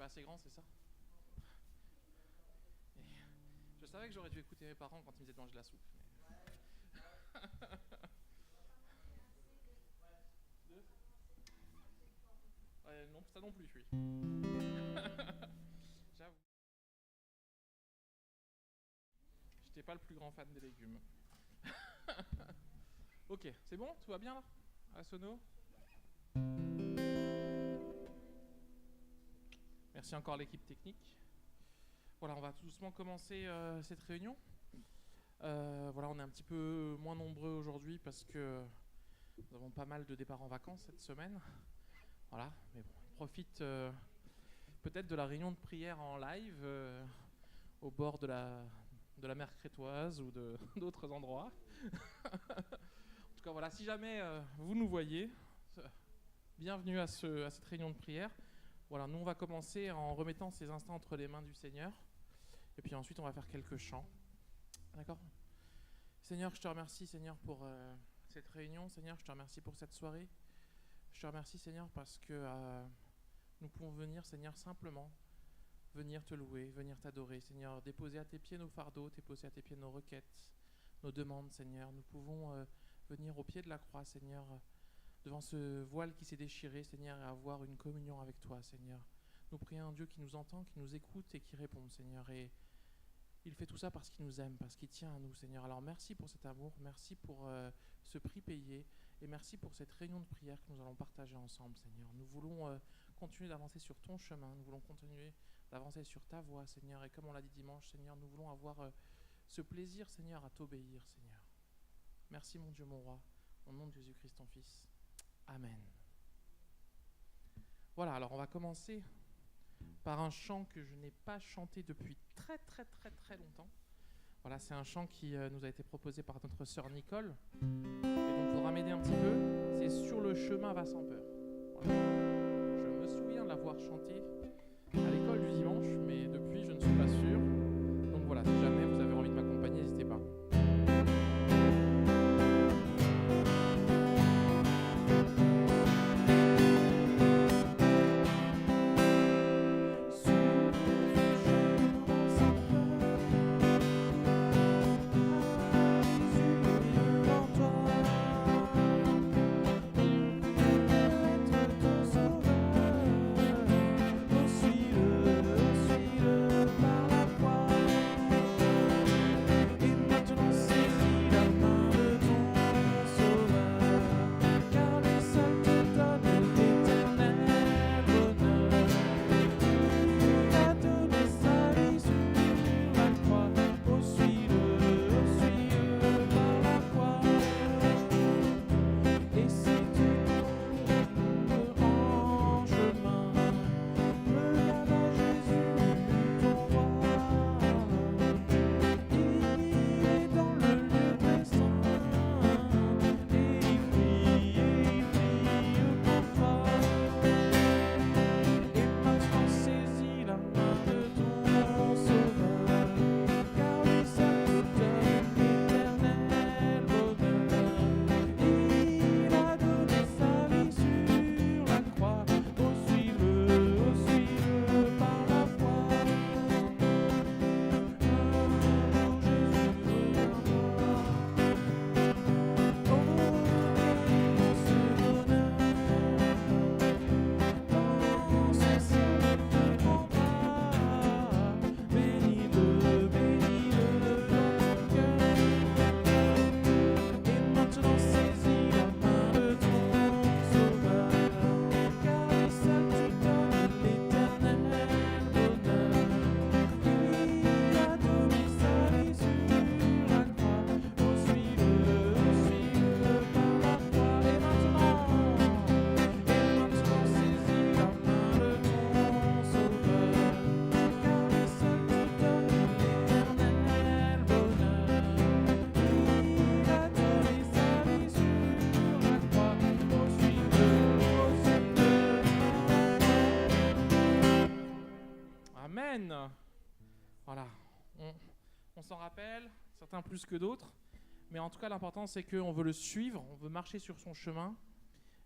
assez grand, c'est ça? Et je savais que j'aurais dû écouter mes parents quand ils me disaient de manger de la soupe. Deux. Ouais, non, ça non plus, oui. J'avoue. J'étais pas le plus grand fan des légumes. Ok, c'est bon? Tout va bien là? À la sono? Merci encore à l'équipe technique. Voilà, on va tout doucement commencer cette réunion. Voilà, on est un petit peu moins nombreux aujourd'hui parce que nous avons pas mal de départs en vacances cette semaine. Voilà, mais bon, on profite peut-être de la réunion de prière en live au bord de la mer Crétoise ou d'autres endroits. En tout cas, voilà, si jamais vous nous voyez, bienvenue à cette réunion de prière. Voilà, nous on va commencer en remettant ces instants entre les mains du Seigneur. Et puis ensuite, on va faire quelques chants. D'accord ? Seigneur, je te remercie, Seigneur, pour cette réunion. Seigneur, je te remercie pour cette soirée. Je te remercie, Seigneur, parce que nous pouvons venir, Seigneur, simplement venir te louer, venir t'adorer. Seigneur, déposer à tes pieds nos fardeaux, déposer à tes pieds nos requêtes, nos demandes, Seigneur. Nous pouvons venir au pied de la croix, Seigneur, devant ce voile qui s'est déchiré, Seigneur, et avoir une communion avec toi, Seigneur. Nous prions un Dieu qui nous entend, qui nous écoute et qui répond, Seigneur. Et il fait tout ça parce qu'il nous aime, parce qu'il tient à nous, Seigneur. Alors merci pour cet amour, merci pour ce prix payé, et merci pour cette réunion de prière que nous allons partager ensemble, Seigneur. Nous voulons continuer d'avancer sur ton chemin, nous voulons continuer d'avancer sur ta voie, Seigneur. Et comme on l'a dit dimanche, Seigneur, nous voulons avoir ce plaisir, Seigneur, à t'obéir, Seigneur. Merci, mon Dieu, mon roi, au nom de Jésus-Christ, ton Fils. Amen. Voilà, alors on va commencer par un chant que je n'ai pas chanté depuis très longtemps. Voilà, c'est un chant qui nous a été proposé par notre sœur Nicole. Et donc, pour m'aider un petit peu, c'est Sur le chemin va sans peur. Voilà. Je me souviens de l'avoir chanté à l'école du dimanche, mais depuis, je ne suis pas sûr. Donc voilà, si jamais vous avez envie de m'accompagner, n'hésitez pas. Amen. Voilà, on s'en rappelle, certains plus que d'autres, mais en tout cas l'important c'est qu'on veut le suivre, on veut marcher sur son chemin.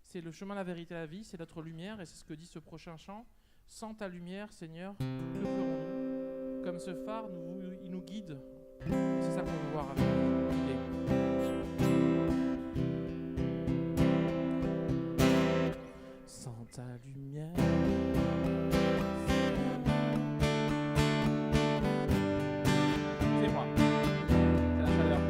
C'est le chemin, la vérité, la vie, c'est notre lumière, et c'est ce que dit ce prochain chant. Sans ta lumière, Seigneur, que ferons-nous? Comme ce phare, il nous guide. C'est ça qu'on veut voir avec lui. Sans ta lumière, c'est moi. C'est la chaleur.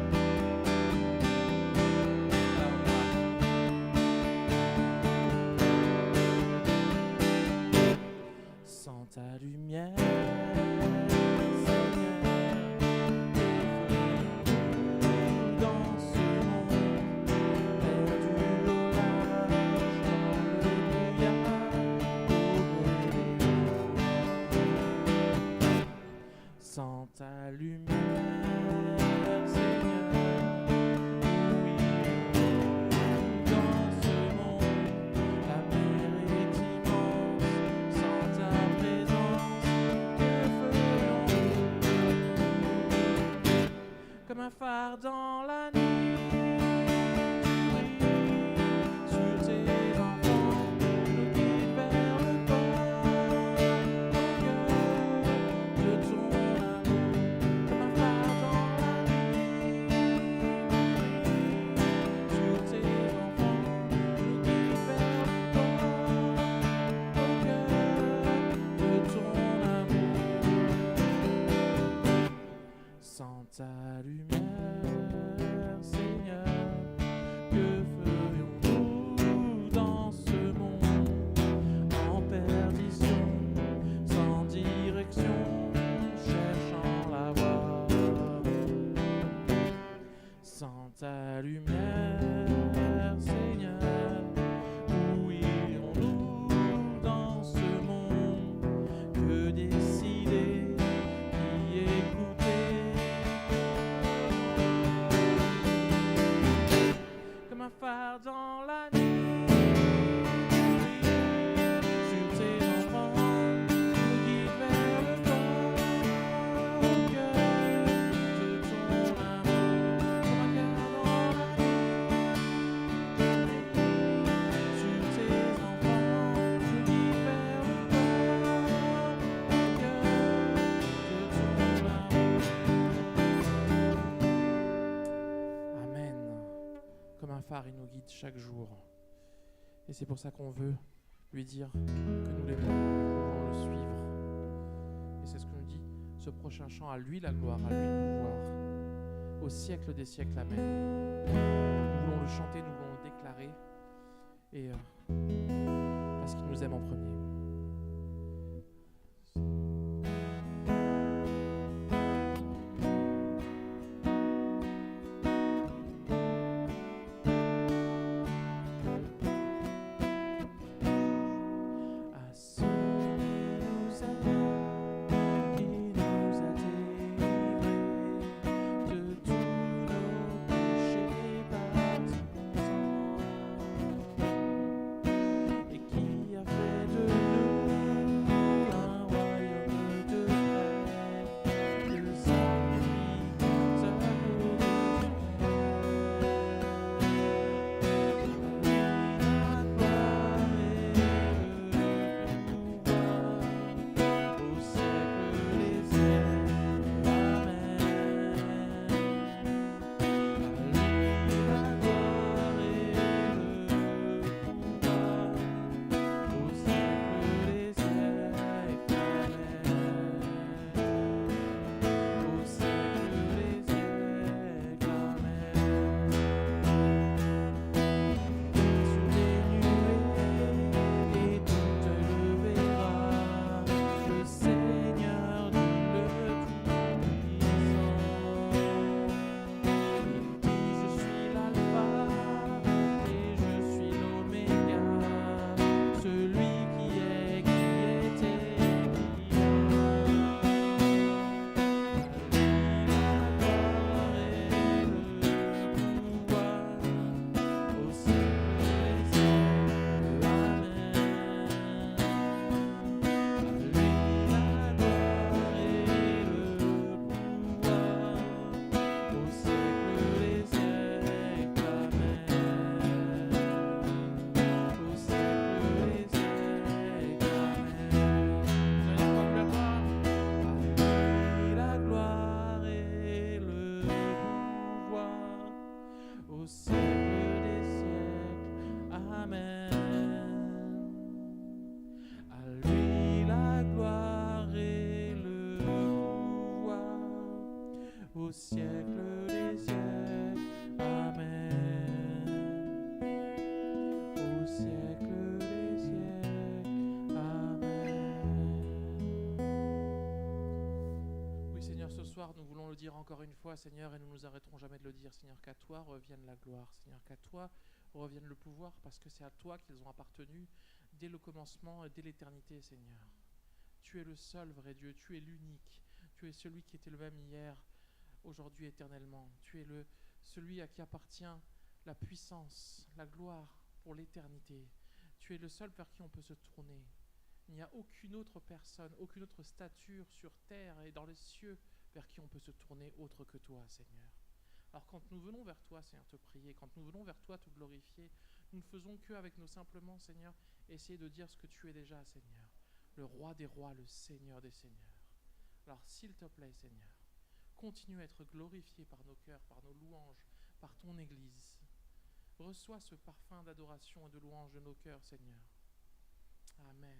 Sans ta lumière, sans ta lumière, Seigneur, oui, dans ce monde, la mer est immense. Sans ta présence, que ferons-nous? Comme un phare dans la nuit, sur tes enfants, nous guide vers le port, au cœur de ton amour. Comme un phare dans la nuit, sur tes enfants, nous guide vers le port, au cœur de ton amour. Sans ta lumière, Seigneur, que ferions-nous dans ce monde en perdition, sans direction, cherchant la voie? Sans ta lumière, Seigneur, où irons-nous dans ce monde? Que décider, y écouter? Comme un phare dans la nuit, sur tes enfants, nous guide vers le port, au cœur de ton amour. Comme un phare dans la nuit, sur tes enfants, nous guide vers le port, au cœur de ton amour. Amen. Comme un phare, il nous guide chaque jour. Et c'est pour ça qu'on veut lui dire que nous l'aimons, nous voulons le suivre. Et c'est ce que nous dit ce prochain chant: à lui la gloire, à lui le pouvoir, au siècle des siècles. Amen. Nous voulons le chanter, nous voulons le déclarer. Et parce qu'il nous aime en premier. Et qui a fait de au siècle des siècles. Amen. Au siècle des siècles. Amen. Oui, Seigneur, ce soir, nous voulons le dire encore une fois, Seigneur, et nous nous arrêterons jamais de le dire, Seigneur, qu'à toi revienne la gloire, Seigneur, qu'à toi revienne le pouvoir, parce que c'est à toi qu'ils ont appartenu dès le commencement et dès l'éternité, Seigneur. Tu es le seul vrai Dieu, tu es l'unique, tu es celui qui était le même hier, aujourd'hui, éternellement. Tu es celui à qui appartient la puissance, la gloire pour l'éternité. Tu es le seul vers qui on peut se tourner. Il n'y a aucune autre personne, aucune autre stature sur terre et dans les cieux vers qui on peut se tourner autre que toi, Seigneur. Alors quand nous venons vers toi, Seigneur, te prier, quand nous venons vers toi te glorifier, nous ne faisons qu'avec nos simplement, Seigneur, essayer de dire ce que tu es déjà, Seigneur. Le roi des rois, le Seigneur des seigneurs. Alors s'il te plaît, Seigneur, continue à être glorifié par nos cœurs, par nos louanges, par ton Église. Reçois ce parfum d'adoration et de louange de nos cœurs, Seigneur. Amen.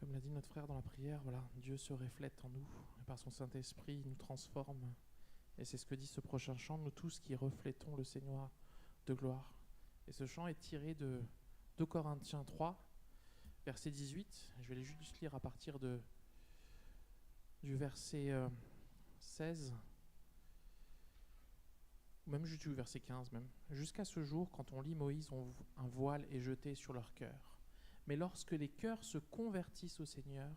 Comme l'a dit notre frère dans la prière, voilà, Dieu se reflète en nous et par son Saint-Esprit, il nous transforme. Et c'est ce que dit ce prochain chant, nous tous qui reflétons le Seigneur de gloire. Et ce chant est tiré de 2 Corinthiens 3, verset 18. Je vais juste lire à partir du verset 16, ou même juste du verset 15 même. Jusqu'à ce jour, quand on lit Moïse, un voile est jeté sur leur cœur. Mais lorsque les cœurs se convertissent au Seigneur,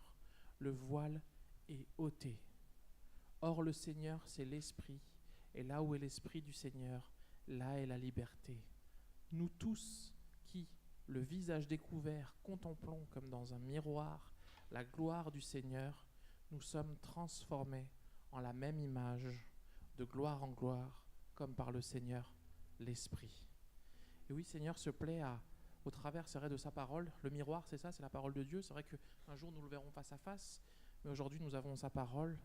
le voile est ôté. Or le Seigneur, c'est l'Esprit, et là où est l'Esprit du Seigneur, là est la liberté. Nous tous qui, le visage découvert, contemplons comme dans un miroir la gloire du Seigneur, nous sommes transformés en la même image, de gloire en gloire, comme par le Seigneur, l'Esprit. Et oui, Seigneur se plaît au travers, c'est vrai, de sa parole. Le miroir, c'est ça, c'est la parole de Dieu. C'est vrai qu'un jour, nous le verrons face à face, mais aujourd'hui, nous avons sa parole.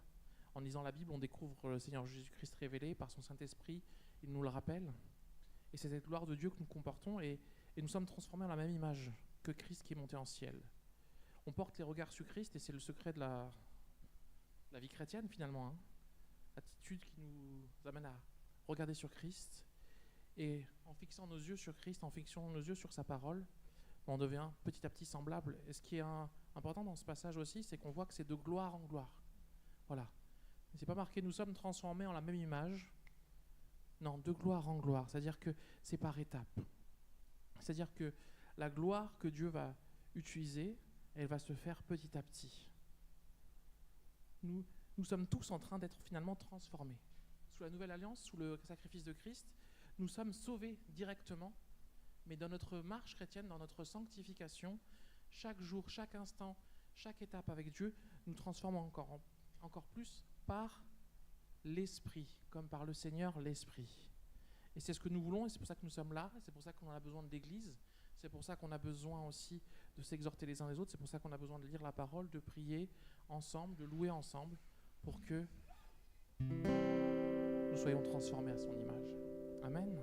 En lisant la Bible, on découvre le Seigneur Jésus-Christ révélé par son Saint-Esprit. Il nous le rappelle. Et c'est cette gloire de Dieu que nous comportons et nous sommes transformés en la même image que Christ qui est monté en ciel. On porte les regards sur Christ et c'est le secret de la vie chrétienne finalement. Hein. L'attitude qui nous amène à regarder sur Christ. Et en fixant nos yeux sur Christ, en fixant nos yeux sur sa parole, on devient petit à petit semblable. Et ce qui est important dans ce passage aussi, c'est qu'on voit que c'est de gloire en gloire. Voilà. C'est pas marqué « nous sommes transformés en la même image ». Non, de gloire en gloire. C'est-à-dire que c'est par étapes. C'est-à-dire que la gloire que Dieu va utiliser, elle va se faire petit à petit. Nous sommes tous en train d'être finalement transformés. Sous la nouvelle alliance, sous le sacrifice de Christ, nous sommes sauvés directement, mais dans notre marche chrétienne, dans notre sanctification, chaque jour, chaque instant, chaque étape avec Dieu, nous transformons encore plus par l'Esprit, comme par le Seigneur, l'Esprit. Et c'est ce que nous voulons, et c'est pour ça que nous sommes là, c'est pour ça qu'on a besoin de l'Église, c'est pour ça qu'on a besoin aussi de s'exhorter les uns les autres, c'est pour ça qu'on a besoin de lire la parole, de prier ensemble, de louer ensemble, pour que nous soyons transformés à son image. Amen.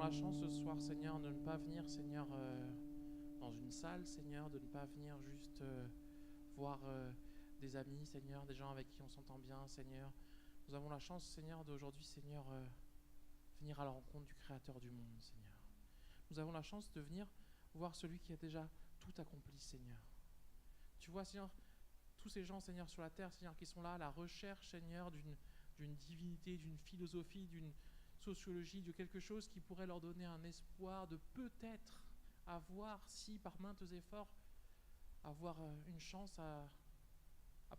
la chance ce soir, Seigneur, de ne pas venir, Seigneur, dans une salle, Seigneur, de ne pas venir juste voir des amis, Seigneur, des gens avec qui on s'entend bien, Seigneur. Nous avons la chance, Seigneur, d'aujourd'hui, Seigneur, venir à la rencontre du Créateur du monde, Seigneur. Nous avons la chance de venir voir celui qui a déjà tout accompli, Seigneur. Tu vois, Seigneur, tous ces gens, Seigneur, sur la terre, Seigneur, qui sont là à la recherche, Seigneur, d'une divinité, d'une philosophie, d'une sociologie, de quelque chose qui pourrait leur donner un espoir de peut-être avoir, si par maintes efforts, avoir une chance à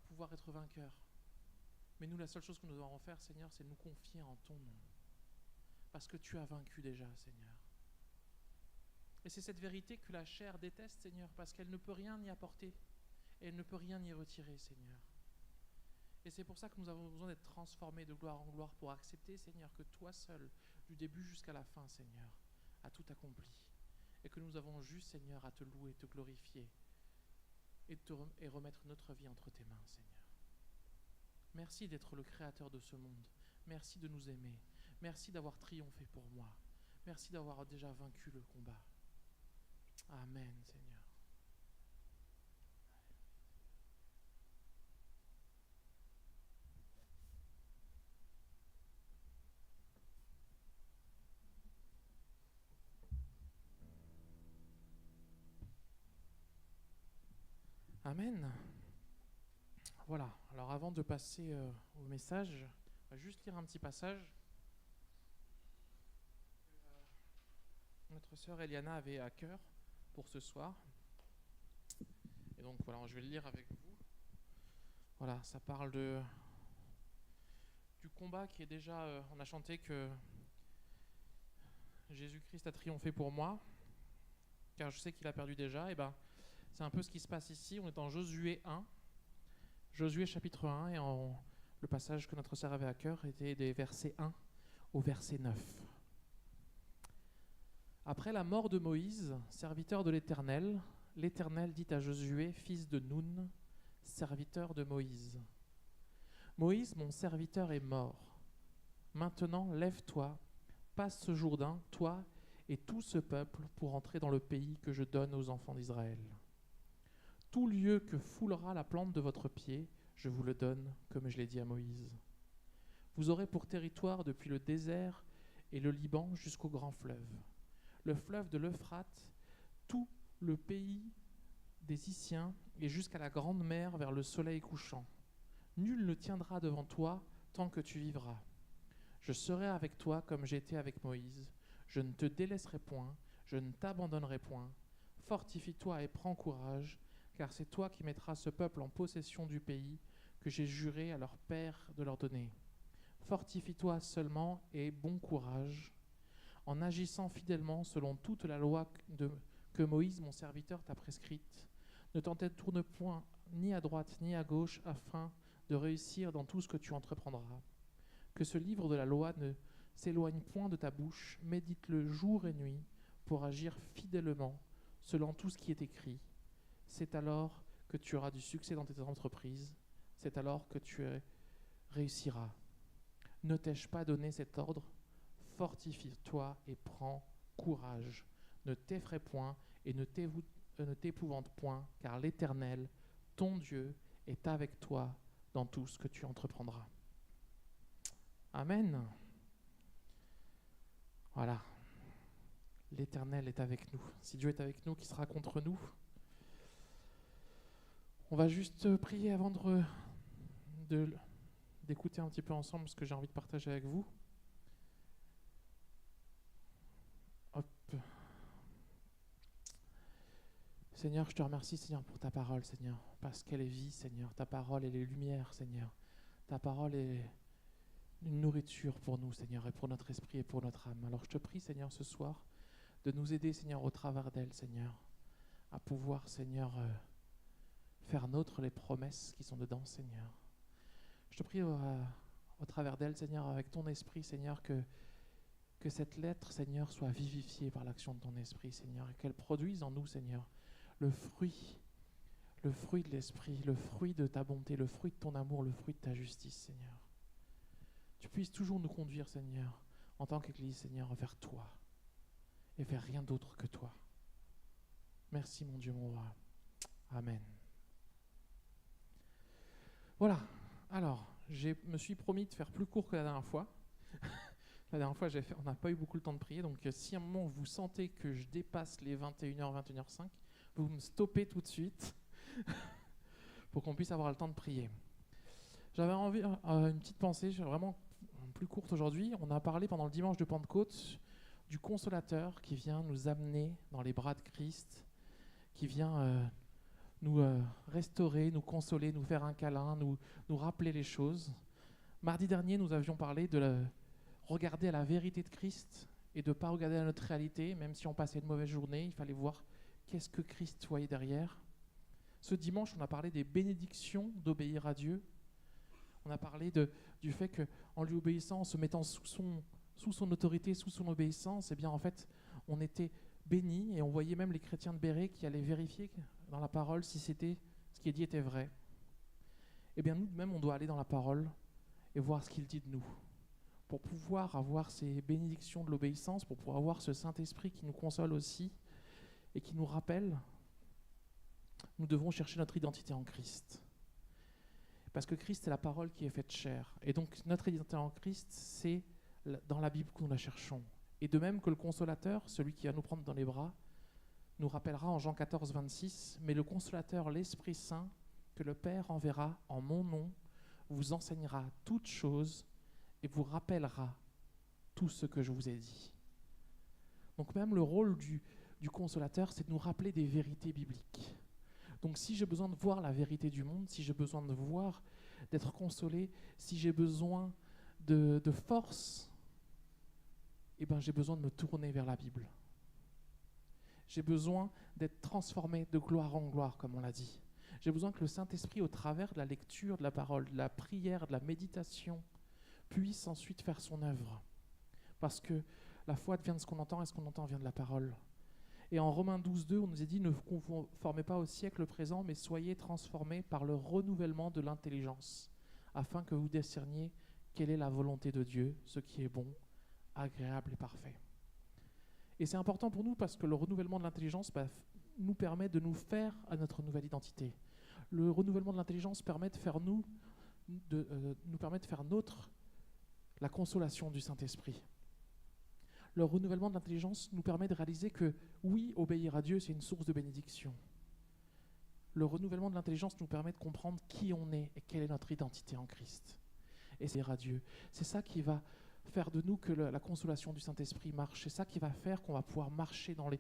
pouvoir être vainqueur. Mais nous, la seule chose que nous devons faire, Seigneur, c'est nous confier en ton nom. Parce que tu as vaincu déjà, Seigneur. Et c'est cette vérité que la chair déteste, Seigneur, parce qu'elle ne peut rien y apporter. Et elle ne peut rien y retirer, Seigneur. Et c'est pour ça que nous avons besoin d'être transformés de gloire en gloire pour accepter, Seigneur, que toi seul, du début jusqu'à la fin, Seigneur, as tout accompli. Et que nous avons juste, Seigneur, à te louer, te glorifier et remettre notre vie entre tes mains, Seigneur. Merci d'être le créateur de ce monde. Merci de nous aimer. Merci d'avoir triomphé pour moi. Merci d'avoir déjà vaincu le combat. Amen, Seigneur. Amen. Voilà, alors avant de passer au message, on va juste lire un petit passage. Notre sœur Eliana avait à cœur pour ce soir. Et donc voilà, je vais le lire avec vous. Voilà, ça parle du combat qui est déjà... on a chanté que Jésus-Christ a triomphé pour moi, car je sais qu'il a perdu déjà. Et ben, c'est un peu ce qui se passe ici. On est en Josué 1. Josué chapitre 1, et le passage que notre sœur avait à cœur était des versets 1 au verset 9. Après la mort de Moïse, serviteur de l'Éternel, l'Éternel dit à Josué, fils de Nun, serviteur de Moïse. Moïse, mon serviteur, est mort. Maintenant, lève-toi, passe ce Jourdain, toi et tout ce peuple, pour entrer dans le pays que je donne aux enfants d'Israël. Tout lieu que foulera la plante de votre pied, je vous le donne, comme je l'ai dit à Moïse. Vous aurez pour territoire depuis le désert et le Liban jusqu'au grand fleuve, le fleuve de l'Euphrate, tout le pays des Iciens et jusqu'à la grande mer vers le soleil couchant. Nul ne tiendra devant toi tant que tu vivras. Je serai avec toi comme j'ai été avec Moïse. Je ne te délaisserai point, je ne t'abandonnerai point. Fortifie-toi et prends courage, car c'est toi qui mettras ce peuple en possession du pays que j'ai juré à leur père de leur donner. Fortifie-toi seulement et bon courage, en agissant fidèlement selon toute la loi que Moïse, mon serviteur, t'a prescrite. Ne t'en détourne point ni à droite ni à gauche, afin de réussir dans tout ce que tu entreprendras. Que ce livre de la loi ne s'éloigne point de ta bouche, médite-le jour et nuit, pour agir fidèlement selon tout ce qui est écrit. C'est alors que tu auras du succès dans tes entreprises, c'est alors que tu réussiras. Ne t'ai-je pas donné cet ordre ? Fortifie-toi et prends courage. Ne t'effraie point et ne t'épouvante point, car l'Éternel, ton Dieu, est avec toi dans tout ce que tu entreprendras. Amen. Voilà. L'Éternel est avec nous. Si Dieu est avec nous, qui sera contre nous ? On va juste prier avant d'écouter un petit peu ensemble ce que j'ai envie de partager avec vous. Hop. Seigneur, je te remercie, Seigneur, pour ta parole, Seigneur, parce qu'elle est vie, Seigneur. Ta parole, elle est lumière, Seigneur. Ta parole est une nourriture pour nous, Seigneur, et pour notre esprit et pour notre âme. Alors je te prie, Seigneur, ce soir, de nous aider, Seigneur, au travers d'elle, Seigneur, à pouvoir, Seigneur, faire nôtre les promesses qui sont dedans, Seigneur. Je te prie au travers d'elle, Seigneur, avec ton esprit, Seigneur, que cette lettre, Seigneur, soit vivifiée par l'action de ton esprit, Seigneur, et qu'elle produise en nous, Seigneur, le fruit de l'esprit, le fruit de ta bonté, le fruit de ton amour, le fruit de ta justice, Seigneur. Tu puisses toujours nous conduire, Seigneur, en tant qu'Église, Seigneur, vers toi. et vers rien d'autre que toi. Merci mon Dieu, mon roi. Amen. Voilà. Alors, je me suis promis de faire plus court que la dernière fois. La dernière fois, on n'a pas eu beaucoup le temps de prier, donc si à un moment vous sentez que je dépasse les 21h, 21h05, vous me stoppez tout de suite pour qu'on puisse avoir le temps de prier. J'avais envie, une petite pensée, vraiment plus courte aujourd'hui. On a parlé pendant le dimanche de Pentecôte du Consolateur qui vient nous amener dans les bras de Christ, qui vient nous restaurer, nous consoler, nous faire un câlin, nous rappeler les choses. Mardi dernier, nous avions parlé de regarder à la vérité de Christ et de ne pas regarder à notre réalité, même si on passait une mauvaise journée, il fallait voir qu'est-ce que Christ voyait derrière. Ce dimanche, on a parlé des bénédictions d'obéir à Dieu. On a parlé du fait qu'en lui obéissant, en se mettant sous son autorité, sous son obéissance, eh bien en fait, on était bénis et on voyait même les chrétiens de Béret qui allaient vérifier dans la parole si ce qui est dit était vrai. Eh bien nous-mêmes, on doit aller dans la parole et voir ce qu'il dit de nous. Pour pouvoir avoir ces bénédictions de l'obéissance, pour pouvoir avoir ce Saint-Esprit qui nous console aussi et qui nous rappelle, nous devons chercher notre identité en Christ. Parce que Christ est la parole qui est faite chair. Et donc notre identité en Christ, c'est dans la Bible que nous la cherchons. Et de même que le Consolateur, celui qui va nous prendre dans les bras, nous rappellera en Jean 14, 26, « Mais le Consolateur, l'Esprit Saint, que le Père enverra en mon nom, vous enseignera toutes choses et vous rappellera tout ce que je vous ai dit. » Donc même le rôle du Consolateur, c'est de nous rappeler des vérités bibliques. Donc si j'ai besoin de voir la vérité du monde, si j'ai besoin de voir, d'être consolé, si j'ai besoin de force, eh ben j'ai besoin de me tourner vers la Bible. J'ai besoin d'être transformé de gloire en gloire, comme on l'a dit. J'ai besoin que le Saint-Esprit, au travers de la lecture de la parole, de la prière, de la méditation, puisse ensuite faire son œuvre. Parce que la foi vient de ce qu'on entend et ce qu'on entend vient de la parole. Et en Romains 12, 2, on nous a dit « Ne vous conformez pas au siècle présent, mais soyez transformés par le renouvellement de l'intelligence, afin que vous discerniez quelle est la volonté de Dieu, ce qui est bon, agréable et parfait. » Et c'est important pour nous parce que le renouvellement de l'intelligence nous permet de nous faire à notre nouvelle identité. Le renouvellement de l'intelligence permet de faire nous permet de faire nôtre la consolation du Saint-Esprit. Le renouvellement de l'intelligence nous permet de réaliser que, oui, obéir à Dieu, c'est une source de bénédiction. Le renouvellement de l'intelligence nous permet de comprendre qui on est et quelle est notre identité en Christ. Et c'est à Dieu. C'est ça qui va faire de nous que la consolation du Saint-Esprit marche. C'est ça qui va faire qu'on va pouvoir marcher dans les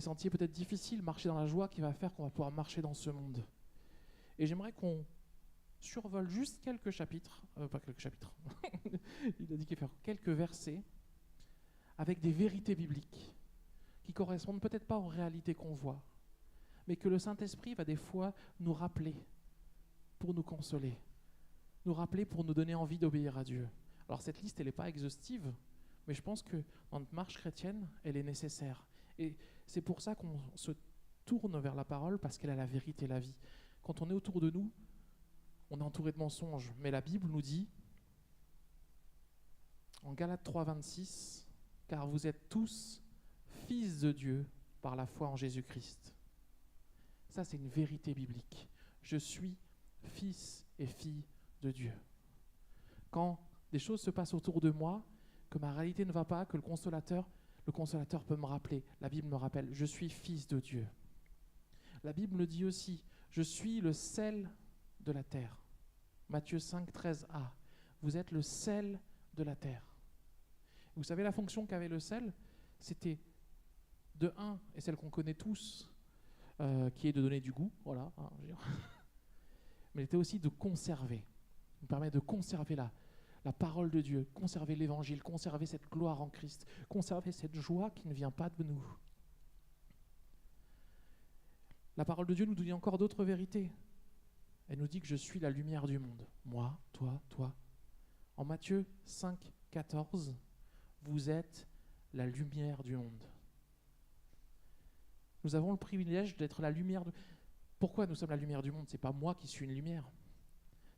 sentiers peut-être difficiles, marcher dans la joie, qui va faire qu'on va pouvoir marcher dans ce monde. Et j'aimerais qu'on survole juste quelques chapitres, pas quelques chapitres, il a dit qu'il va faire quelques versets avec des vérités bibliques qui correspondent peut-être pas aux réalités qu'on voit, mais que le Saint-Esprit va des fois nous rappeler pour nous consoler, nous rappeler pour nous donner envie d'obéir à Dieu. Alors cette liste, elle n'est pas exhaustive, mais je pense que dans notre marche chrétienne, elle est nécessaire. Et c'est pour ça qu'on se tourne vers la parole, parce qu'elle a la vérité et la vie. Quand on est autour de nous, on est entouré de mensonges, mais la Bible nous dit, en Galates 3, 26, « Car vous êtes tous fils de Dieu par la foi en Jésus-Christ. » Ça, c'est une vérité biblique. Je suis fils et fille de Dieu. Quand des choses se passent autour de moi, que ma réalité ne va pas, que le consolateur peut me rappeler. La Bible me rappelle, je suis fils de Dieu. La Bible me dit aussi, je suis le sel de la terre. Matthieu 5, 13a. Vous êtes le sel de la terre. Vous savez la fonction qu'avait le sel? C'était de un, et celle qu'on connaît tous, qui est de donner du goût, voilà. Mais il était aussi de conserver. Il nous permet de conserver la parole de Dieu, conserver l'évangile, conserver cette gloire en Christ, conserver cette joie qui ne vient pas de nous. La parole de Dieu nous dit encore d'autres vérités. Elle nous dit que je suis la lumière du monde. Moi, toi. En Matthieu 5, 14, vous êtes la lumière du monde. Nous avons le privilège d'être la lumière. Pourquoi nous sommes la lumière du monde? Ce n'est pas moi qui suis une lumière.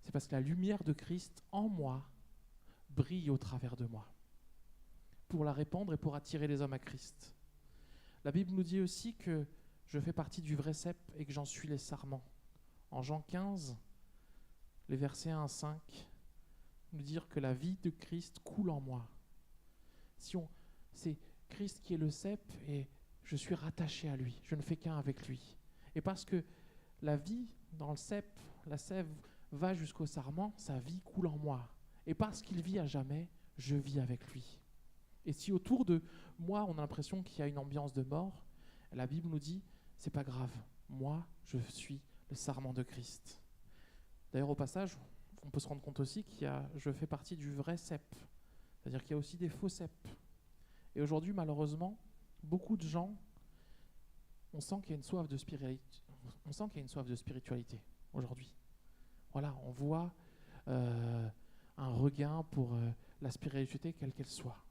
C'est parce que la lumière de Christ en moi brille au travers de moi. pour la répandre et pour attirer les hommes à Christ. La Bible nous dit aussi que je fais partie du vrai cep et que j'en suis les sarments. En Jean 15, les versets 1 à 5, nous dire que la vie de Christ coule en moi. C'est Christ qui est le cep et je suis rattaché à lui, je ne fais qu'un avec lui. Et parce que la vie dans le cep, la sève va jusqu'au sarment, sa vie coule en moi. Et parce qu'il vit à jamais, je vis avec lui. Et si autour de moi, on a l'impression qu'il y a une ambiance de mort, la Bible nous dit, c'est pas grave, moi, je suis le sarment de Christ. D'ailleurs, au passage, on peut se rendre compte aussi je fais partie du vrai cep. C'est-à-dire qu'il y a aussi des faux ceps. Et aujourd'hui, malheureusement, beaucoup de gens, on sent qu'il y a une soif de spiritualité aujourd'hui. Voilà, on voit un regain pour la spiritualité, quelle qu'elle soit.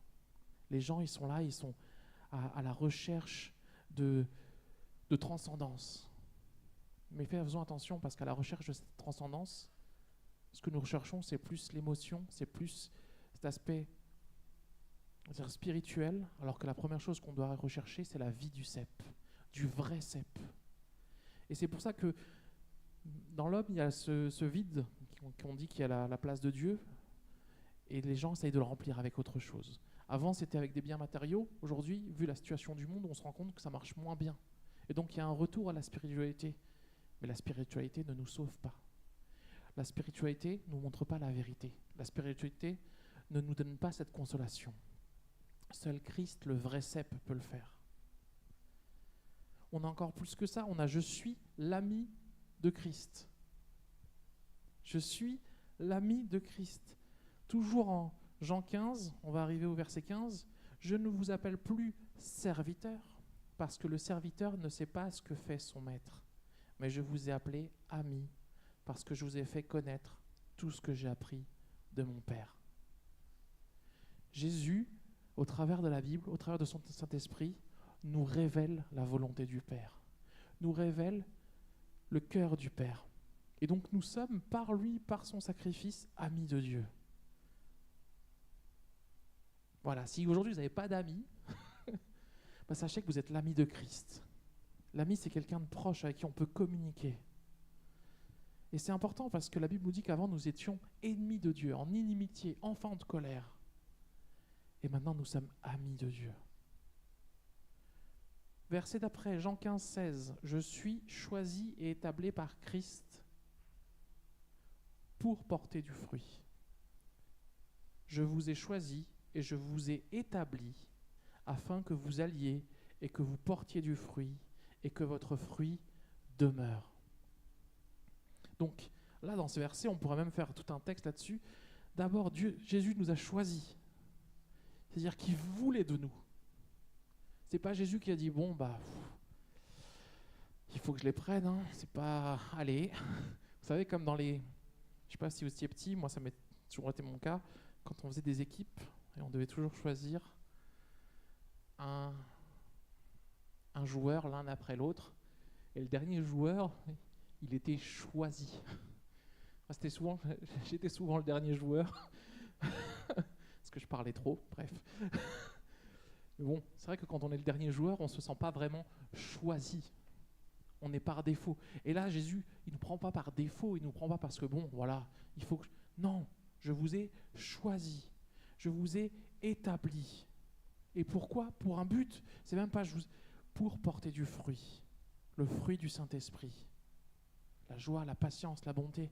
Les gens, ils sont là, ils sont à la recherche de transcendance. Mais faisons attention, parce qu'à la recherche de cette transcendance, ce que nous recherchons, c'est plus l'émotion, c'est plus cet aspect spirituel, alors que la première chose qu'on doit rechercher, c'est la vie du cep, du vrai cep. Et c'est pour ça que dans l'homme, il y a ce vide qu'on dit qu'il y a la place de Dieu, et les gens essayent de le remplir avec autre chose. Avant, c'était avec des biens matériaux. Aujourd'hui, vu la situation du monde, on se rend compte que ça marche moins bien. Et donc, il y a un retour à la spiritualité. Mais la spiritualité ne nous sauve pas. La spiritualité ne nous montre pas la vérité. La spiritualité ne nous donne pas cette consolation. Seul Christ, le vrai cep, peut le faire. On a encore plus que ça. On a « Je suis l'ami de Christ ». Je suis l'ami de Christ. Toujours en Jean 15, on va arriver au verset 15. « Je ne vous appelle plus serviteur, parce que le serviteur ne sait pas ce que fait son maître. Mais je vous ai appelé ami, parce que je vous ai fait connaître tout ce que j'ai appris de mon Père. » Jésus, au travers de la Bible, au travers de son Saint-Esprit, nous révèle la volonté du Père, nous révèle le cœur du Père. Et donc nous sommes, par lui, par son sacrifice, amis de Dieu. Voilà, si aujourd'hui vous n'avez pas d'amis, sachez que vous êtes l'ami de Christ. L'ami, c'est quelqu'un de proche avec qui on peut communiquer. Et c'est important parce que la Bible nous dit qu'avant nous étions ennemis de Dieu, en inimitié, enfants de colère. Et maintenant nous sommes amis de Dieu. Verset d'après, Jean 15, 16. « Je suis choisi et établi par Christ pour porter du fruit. Je vous ai choisi et je vous ai établi afin que vous alliez et que vous portiez du fruit et que votre fruit demeure. » Donc là, dans ce verset, on pourrait même faire tout un texte là-dessus. D'abord, Jésus nous a choisis. C'est-à-dire qu'il voulait de nous. C'est pas Jésus qui a dit, bon, il faut que je les prenne, hein. C'est pas, allez. Vous savez, comme dans les, je sais pas si vous étiez petit, moi ça m'a toujours été mon cas, quand on faisait des équipes, et on devait toujours choisir un joueur l'un après l'autre, et le dernier joueur, il était choisi. J'étais souvent le dernier joueur, parce que je parlais trop, bref. Mais bon, c'est vrai que quand on est le dernier joueur, on ne se sent pas vraiment choisi. On est par défaut. Et là, Jésus, il ne nous prend pas par défaut, il ne nous prend pas parce que, bon, voilà, il faut que... Non, je vous ai choisi, je vous ai établi. Et pourquoi ? Pour un but. C'est même pas pour porter du fruit, le fruit du Saint-Esprit. La joie, la patience, la bonté,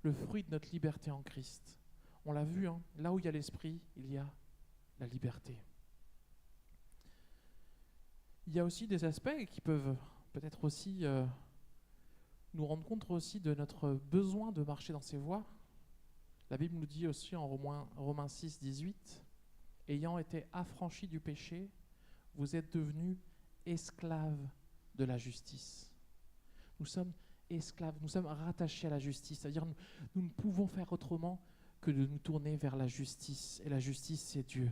le fruit de notre liberté en Christ. On l'a vu, hein, là où il y a l'Esprit, il y a la liberté. Il y a aussi des aspects qui peuvent peut-être aussi nous rendre compte aussi de notre besoin de marcher dans ses voies. La Bible nous dit aussi en Romains 6, 18, « Ayant été affranchis du péché, vous êtes devenus esclaves de la justice. » Nous sommes esclaves, nous sommes rattachés à la justice, c'est-à-dire nous ne pouvons faire autrement que de nous tourner vers la justice. Et la justice, c'est Dieu.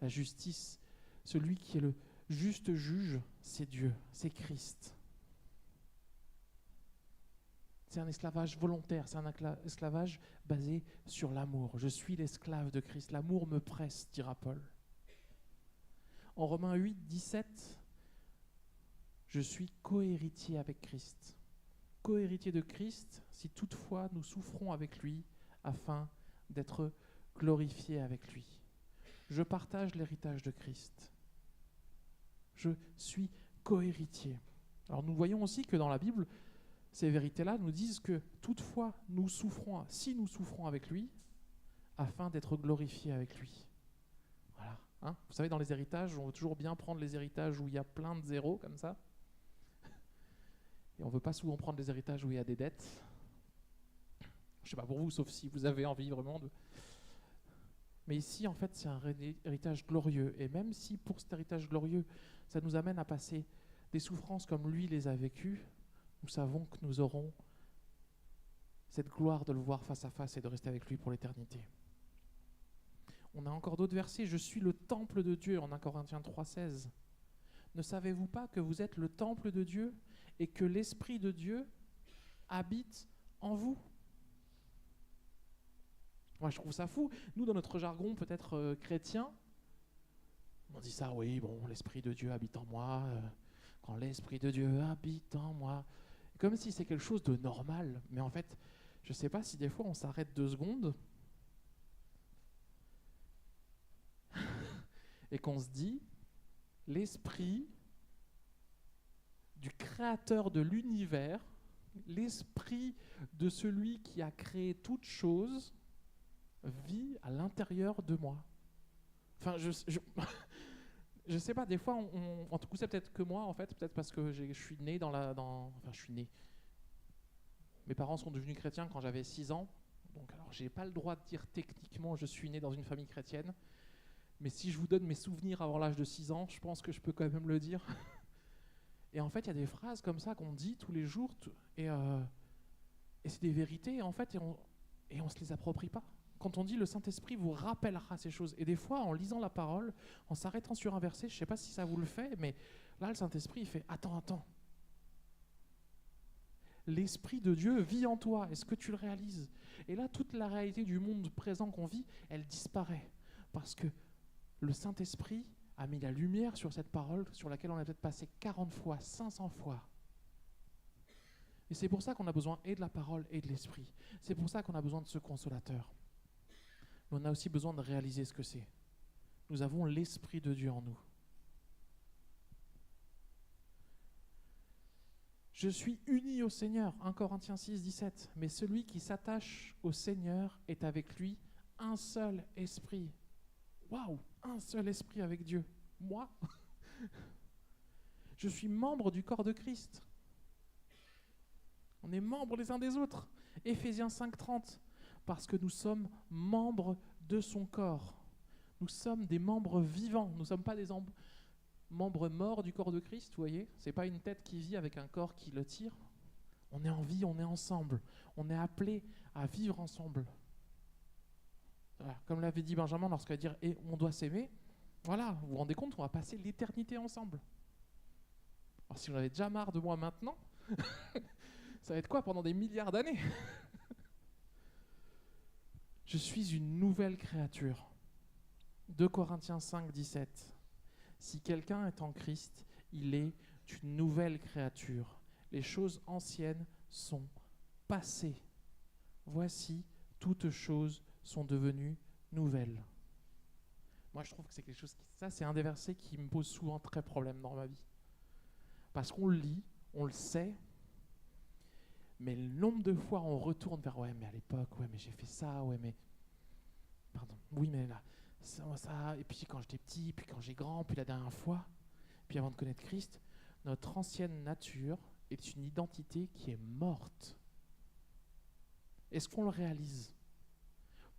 La justice, celui qui est le juste juge, c'est Dieu, c'est Christ. C'est un esclavage volontaire, c'est un esclavage basé sur l'amour. Je suis l'esclave de Christ, l'amour me presse, dira Paul. En Romains 8, 17, je suis co-héritier avec Christ. Co-héritier de Christ, si toutefois nous souffrons avec lui, afin d'être glorifiés avec lui. Je partage l'héritage de Christ. Je suis co-héritier. Alors nous voyons aussi que dans la Bible, ces vérités-là nous disent que toutefois nous souffrons, si nous souffrons avec lui, afin d'être glorifiés avec lui. Voilà. Hein, vous savez, dans les héritages, on veut toujours bien prendre les héritages où il y a plein de zéros, comme ça. Et on ne veut pas souvent prendre les héritages où il y a des dettes. Je ne sais pas pour vous, sauf si vous avez envie vraiment de... Mais ici, en fait, c'est un héritage glorieux. Et même si pour cet héritage glorieux, ça nous amène à passer des souffrances comme lui les a vécues, nous savons que nous aurons cette gloire de le voir face à face et de rester avec lui pour l'éternité. On a encore d'autres versets. Je suis le temple de Dieu en 1 Corinthiens 3,16. Ne savez-vous pas que vous êtes le temple de Dieu et que l'Esprit de Dieu habite en vous? Moi, je trouve ça fou. Nous, dans notre jargon peut-être chrétien, on dit ça, oui, bon, l'Esprit de Dieu habite en moi. Quand l'Esprit de Dieu habite en moi. Comme si c'est quelque chose de normal. Mais en fait, je ne sais pas si des fois on s'arrête 2 secondes et qu'on se dit, l'Esprit du Créateur de l'univers, l'Esprit de celui qui a créé toutes choses, vit à l'intérieur de moi. Enfin, je sais pas, des fois, en tout cas, c'est peut-être que moi, en fait, peut-être parce que je suis né enfin, je suis né. Mes parents sont devenus chrétiens quand j'avais 6 ans, donc alors j'ai pas le droit de dire techniquement je suis né dans une famille chrétienne, mais si je vous donne mes souvenirs avant l'âge de 6 ans, je pense que je peux quand même le dire. Et en fait, il y a des phrases comme ça qu'on dit tous les jours, et c'est des vérités, en fait, et on se les approprie pas. Quand on dit le Saint-Esprit vous rappellera ces choses, et des fois en lisant la parole, en s'arrêtant sur un verset, je ne sais pas si ça vous le fait, mais là le Saint-Esprit il fait attends. L'Esprit de Dieu vit en toi, est-ce que tu le réalises? Et là toute la réalité du monde présent qu'on vit, elle disparaît, parce que le Saint-Esprit a mis la lumière sur cette parole sur laquelle on a peut-être passé 40 fois, 500 fois. Et c'est pour ça qu'on a besoin et de la parole et de l'Esprit. C'est pour ça qu'on a besoin de ce consolateur. Mais on a aussi besoin de réaliser ce que c'est. Nous avons l'Esprit de Dieu en nous. Je suis uni au Seigneur, 1 Corinthiens 6, 17. Mais celui qui s'attache au Seigneur est avec lui un seul esprit. Waouh, un seul esprit avec Dieu. Moi, je suis membre du corps de Christ. On est membres les uns des autres. Éphésiens 5, 30. Parce que nous sommes membres de son corps. Nous sommes des membres vivants. Nous ne sommes pas des membres morts du corps de Christ, vous voyez. Ce n'est pas une tête qui vit avec un corps qui le tire. On est en vie, on est ensemble. On est appelés à vivre ensemble. Voilà. Comme l'avait dit Benjamin lorsqu'il va dire « et on doit s'aimer », voilà, vous vous rendez compte, on va passer l'éternité ensemble. Alors si vous en avez déjà marre de moi maintenant, ça va être quoi pendant des milliards d'années? Je suis une nouvelle créature. 2 Corinthiens 5, 17. Si quelqu'un est en Christ, il est une nouvelle créature. Les choses anciennes sont passées. Voici, toutes choses sont devenues nouvelles. Moi, je trouve que c'est quelque chose ça, c'est un des versets qui me pose souvent très problème dans ma vie. Parce qu'on le lit, on le sait, mais le nombre de fois on retourne vers ouais mais à l'époque, ouais mais j'ai fait ça, ouais mais pardon, oui mais là ça, et puis quand j'étais petit, puis quand j'ai grand, puis la dernière fois, puis avant de connaître Christ, notre ancienne nature est une identité qui est morte. Est-ce qu'on le réalise?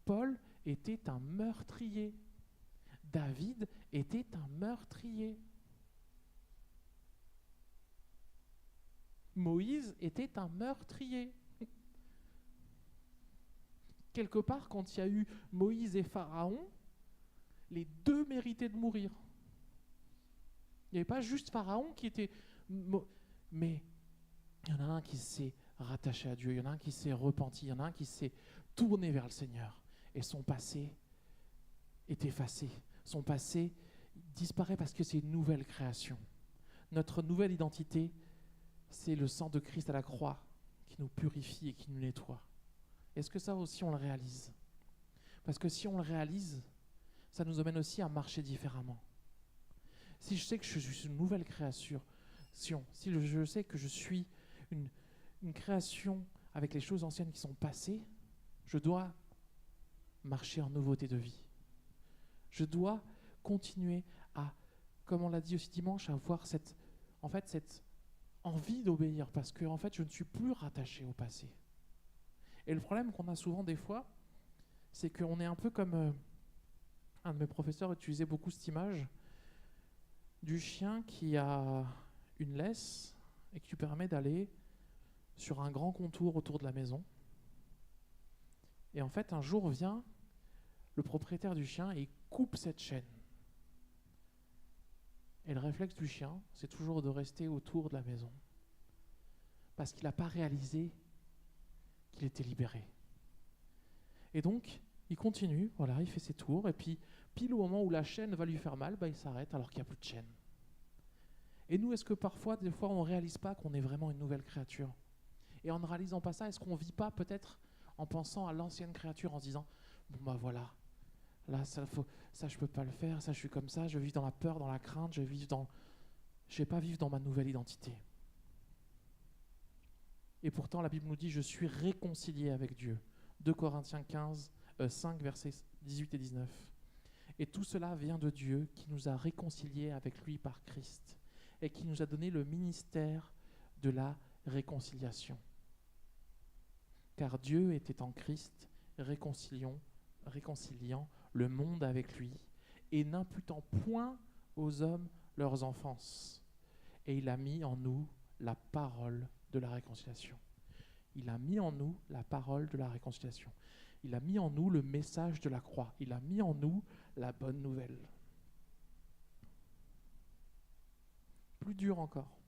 Paul était un meurtrier. David était un meurtrier. Moïse était un meurtrier. Quelque part, quand il y a eu Moïse et Pharaon, les deux méritaient de mourir. Il n'y avait pas juste Pharaon qui était... Mais il y en a un qui s'est rattaché à Dieu, il y en a un qui s'est repenti, il y en a un qui s'est tourné vers le Seigneur. Et son passé est effacé. Son passé disparaît parce que c'est une nouvelle création. Notre nouvelle identité, c'est le sang de Christ à la croix qui nous purifie et qui nous nettoie. Est-ce que ça aussi on le réalise? Parce que si on le réalise, ça nous amène aussi à marcher différemment. Si je sais que je suis une nouvelle création, si je sais que je suis une création avec les choses anciennes qui sont passées, je dois marcher en nouveauté de vie. Je dois continuer à, comme on l'a dit aussi dimanche, à avoir cette envie d'obéir parce que en fait, je ne suis plus rattaché au passé. Et le problème qu'on a souvent des fois, c'est qu'on est un peu comme un de mes professeurs utilisait beaucoup cette image du chien qui a une laisse et qui lui permet d'aller sur un grand contour autour de la maison. Et en fait, un jour vient le propriétaire du chien et il coupe cette chaîne. Et le réflexe du chien, c'est toujours de rester autour de la maison. Parce qu'il n'a pas réalisé qu'il était libéré. Et donc, il continue, voilà, il fait ses tours, et puis, pile au moment où la chaîne va lui faire mal, il s'arrête alors qu'il n'y a plus de chaîne. Et nous, est-ce que parfois, des fois, on ne réalise pas qu'on est vraiment une nouvelle créature? Et en ne réalisant pas ça, est-ce qu'on ne vit pas peut-être en pensant à l'ancienne créature, en se disant « Bon voilà, là, ça je ne peux pas le faire, ça je suis comme ça, je vis dans la peur, dans la crainte, je ne vais pas vivre dans ma nouvelle identité. » Et pourtant, la Bible nous dit « Je suis réconcilié avec Dieu ». 2 Corinthiens 5, versets 18 et 19. Et tout cela vient de Dieu qui nous a réconciliés avec lui par Christ et qui nous a donné le ministère de la réconciliation. Car Dieu était en Christ réconciliant le monde avec lui et n'imputant point aux hommes leurs offenses. Et il a mis en nous la parole de la réconciliation. Il a mis en nous la parole de la réconciliation. Il a mis en nous le message de la croix. Il a mis en nous la bonne nouvelle. Plus dur encore.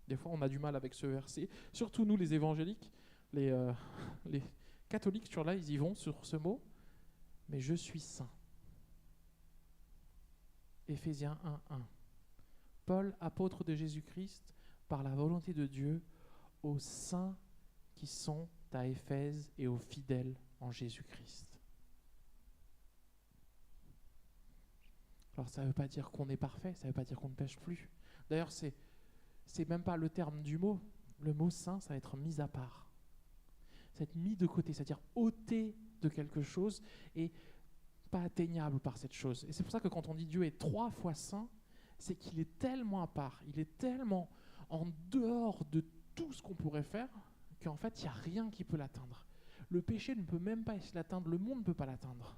Des fois, on a du mal avec ce verset. Surtout nous, les évangéliques, les catholiques, sur là, ils y vont sur ce mot. Mais je suis saint. Éphésiens 1:1. Paul, apôtre de Jésus-Christ, par la volonté de Dieu, aux saints qui sont à Éphèse et aux fidèles en Jésus-Christ. Alors ça ne veut pas dire qu'on est parfait, ça ne veut pas dire qu'on ne pêche plus. D'ailleurs, c'est même pas le terme du mot. Le mot saint, ça va être mis à part. Ça va être mis de côté, c'est-à-dire ôté de quelque chose et pas atteignable par cette chose. Et c'est pour ça que quand on dit Dieu est 3 fois saint, c'est qu'il est tellement à part, il est tellement en dehors de tout ce qu'on pourrait faire qu'en fait, il n'y a rien qui peut l'atteindre. Le péché ne peut même pas l'atteindre, le monde ne peut pas l'atteindre.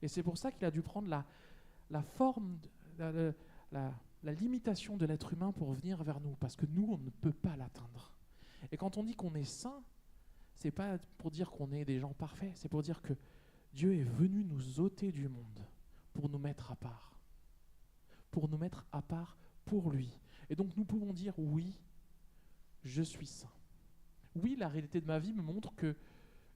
Et c'est pour ça qu'il a dû prendre la forme, la limitation de l'être humain pour venir vers nous, parce que nous, on ne peut pas l'atteindre. Et quand on dit qu'on est saint, c'est pas pour dire qu'on est des gens parfaits, c'est pour dire que Dieu est venu nous ôter du monde pour nous mettre à part. Pour nous mettre à part pour lui. Et donc nous pouvons dire oui, je suis saint. Oui, la réalité de ma vie me montre que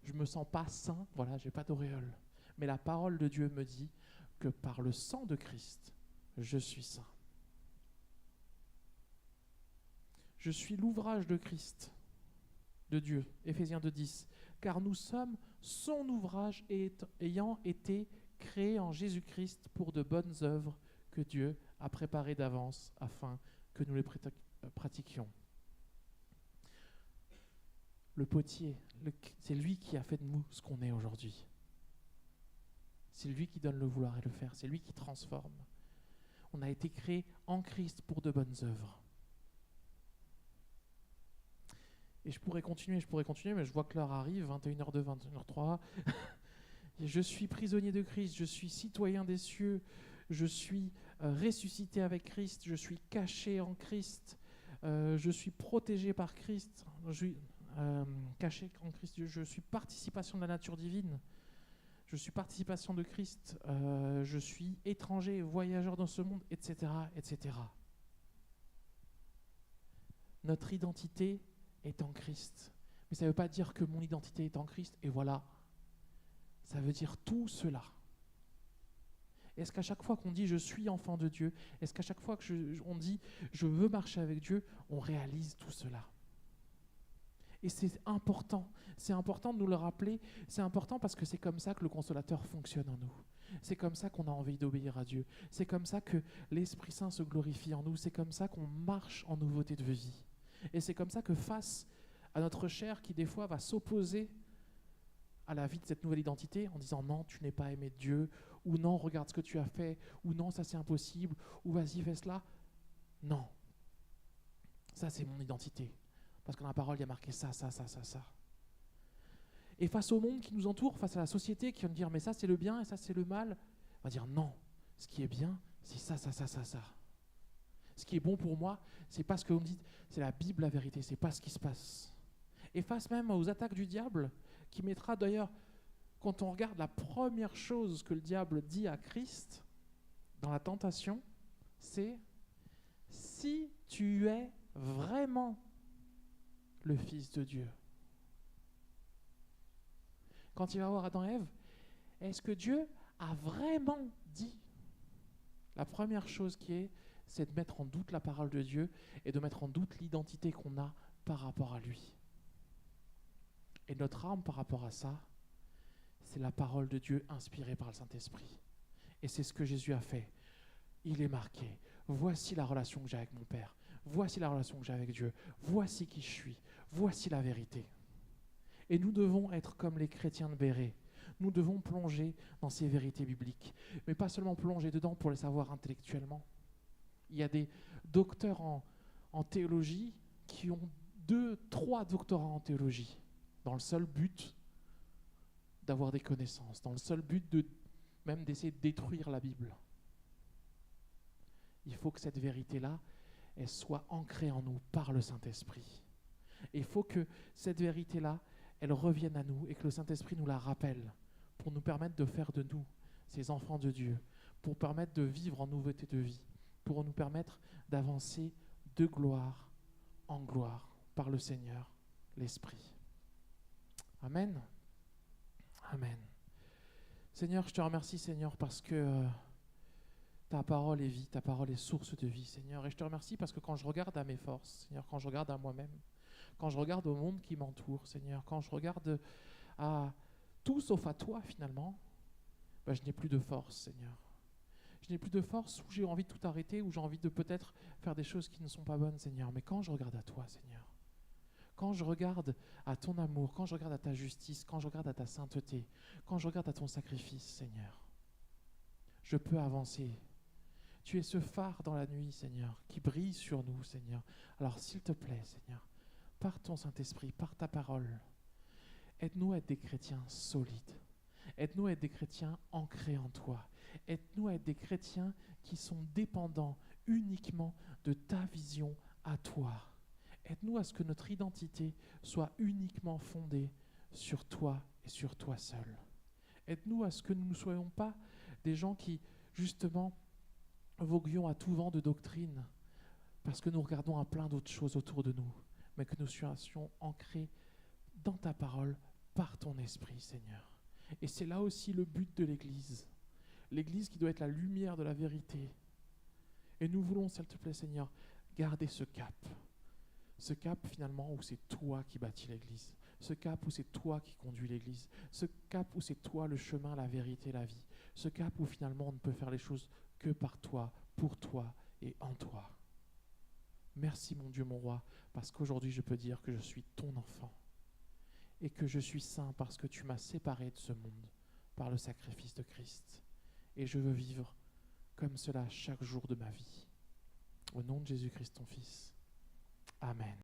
je ne me sens pas saint, voilà, je n'ai pas d'auréole. Mais la parole de Dieu me dit que par le sang de Christ, je suis saint. Je suis l'ouvrage de Christ, de Dieu, Éphésiens 2:10, car nous sommes son ouvrage ayant été créé en Jésus-Christ pour de bonnes œuvres que Dieu a préparées d'avance afin que nous les pratiquions. Le potier, c'est lui qui a fait de nous ce qu'on est aujourd'hui. C'est lui qui donne le vouloir et le faire, c'est lui qui transforme. On a été créé en Christ pour de bonnes œuvres. Et je pourrais continuer, mais je vois que l'heure arrive, 21h02, 21h03. Je suis prisonnier de Christ, je suis citoyen des cieux, je suis ressuscité avec Christ, je suis caché en Christ, je suis protégé par Christ, caché en Christ, je suis participation de la nature divine, je suis participation de Christ, je suis étranger, voyageur dans ce monde, etc., etc. Notre identité est en Christ, Mais ça ne veut pas dire que mon identité est en Christ, et voilà. Ça veut dire tout cela. Est-ce qu'à chaque fois qu'on dit « je suis enfant de Dieu », est-ce qu'à chaque fois qu'on dit « je veux marcher avec Dieu », on réalise tout cela? Et c'est important de nous le rappeler, c'est important parce que c'est comme ça que le Consolateur fonctionne en nous. C'est comme ça qu'on a envie d'obéir à Dieu. C'est comme ça que l'Esprit Saint se glorifie en nous. C'est comme ça qu'on marche en nouveauté de vie. Et c'est comme ça que face à notre chair qui des fois va s'opposer à la vie de cette nouvelle identité en disant non, tu n'es pas aimé de Dieu, ou non, regarde ce que tu as fait, ou non, ça c'est impossible, ou vas-y, fais cela. Non. Ça c'est mon identité. Parce que dans la parole, il y a marqué ça. Et face au monde qui nous entoure, face à la société qui va nous dire mais ça c'est le bien et ça c'est le mal, on va dire non, ce qui est bien, c'est ça. Ce qui est bon pour moi, c'est pas ce que vous me dites, c'est la Bible, la vérité, c'est pas ce qui se passe. Et face même aux attaques du diable, qui mettra d'ailleurs, quand on regarde la première chose que le diable dit à Christ dans la tentation, c'est si tu es vraiment le Fils de Dieu. Quand il va voir Adam et Ève, est-ce que Dieu a vraiment dit? La première chose c'est de mettre en doute la parole de Dieu et de mettre en doute l'identité qu'on a par rapport à lui. Et notre arme par rapport à ça, c'est la parole de Dieu inspirée par le Saint-Esprit. Et c'est ce que Jésus a fait. Il est marqué. Voici la relation que j'ai avec mon Père. Voici la relation que j'ai avec Dieu. Voici qui je suis. Voici la vérité. Et nous devons être comme les chrétiens de Béret. Nous devons plonger dans ces vérités bibliques. Mais pas seulement plonger dedans pour les savoir intellectuellement. Il y a des docteurs en théologie qui ont 2-3 doctorats en théologie, dans le seul but d'avoir des connaissances, dans le seul but même d'essayer de détruire la Bible. Il faut que cette vérité-là, elle soit ancrée en nous par le Saint-Esprit. Et il faut que cette vérité-là, elle revienne à nous et que le Saint-Esprit nous la rappelle pour nous permettre de faire de nous ces enfants de Dieu, pour permettre de vivre en nouveauté de vie, pour nous permettre d'avancer de gloire en gloire par le Seigneur, l'Esprit. Amen. Amen. Seigneur, je te remercie, Seigneur, parce que ta parole est vie, ta parole est source de vie, Seigneur. Et je te remercie parce que quand je regarde à mes forces, Seigneur, quand je regarde à moi-même, quand je regarde au monde qui m'entoure, Seigneur, quand je regarde à tout sauf à toi, finalement, je n'ai plus de force, Seigneur. Je n'ai plus de force où j'ai envie de tout arrêter, où j'ai envie de peut-être faire des choses qui ne sont pas bonnes, Seigneur. Mais quand je regarde à toi, Seigneur, quand je regarde à ton amour, quand je regarde à ta justice, quand je regarde à ta sainteté, quand je regarde à ton sacrifice, Seigneur, je peux avancer. Tu es ce phare dans la nuit, Seigneur, qui brille sur nous, Seigneur. Alors, s'il te plaît, Seigneur, par ton Saint-Esprit, par ta parole, aide-nous à être des chrétiens solides. Aide-nous à être des chrétiens ancrés en toi. Aide-nous à être des chrétiens qui sont dépendants uniquement de ta vision à toi. Aide-nous à ce que notre identité soit uniquement fondée sur toi et sur toi seul. Aide-nous à ce que nous ne soyons pas des gens qui, justement, voguions à tout vent de doctrine parce que nous regardons à plein d'autres choses autour de nous, mais que nous soyons ancrés dans ta parole par ton esprit, Seigneur. Et c'est là aussi le but de l'Église. L'Église qui doit être la lumière de la vérité. Et nous voulons, s'il te plaît, Seigneur, garder ce cap. Ce cap, finalement, où c'est toi qui bâtis l'Église. Ce cap où c'est toi qui conduis l'Église. Ce cap où c'est toi le chemin, la vérité, la vie. Ce cap où, finalement, on ne peut faire les choses que par toi, pour toi et en toi. Merci, mon Dieu, mon roi, parce qu'aujourd'hui, je peux dire que je suis ton enfant. Et que je suis saint parce que tu m'as séparé de ce monde par le sacrifice de Christ. Et je veux vivre comme cela chaque jour de ma vie. Au nom de Jésus-Christ, ton Fils. Amen.